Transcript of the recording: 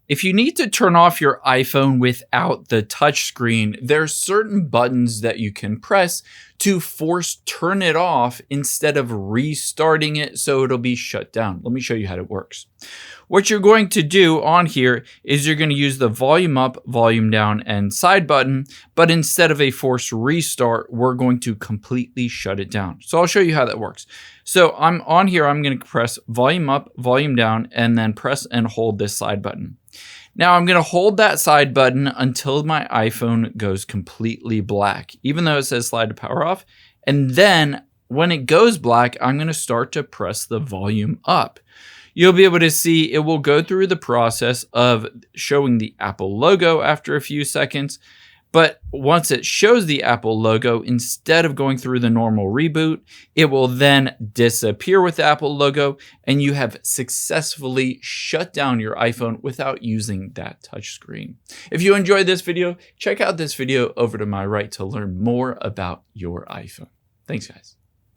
If you need to turn off your iPhone without the touchscreen, there are certain buttons that you can press to force turn it off instead of restarting it so it'll be shut down. Let me show you how it works. What you're going to do on here is you're going to use the volume up, volume down, and side button, but instead of a forced restart, we're going to completely shut it down. So I'll show you how that works. So I'm on here, I'm going to press volume up, volume down, and then press and hold this side button. Now I'm going to hold that side button until my iPhone goes completely black, even though it says slide to power off. And then when it goes black, I'm going to start to press the volume up. You'll be able to see it will go through the process of showing the Apple logo after a few seconds. But once it shows the Apple logo, instead of going through the normal reboot, it will then disappear with the Apple logo, and you have successfully shut down your iPhone without using that touchscreen. If you enjoyed this video, check out this video over to my right to learn more about your iPhone. Thanks, guys.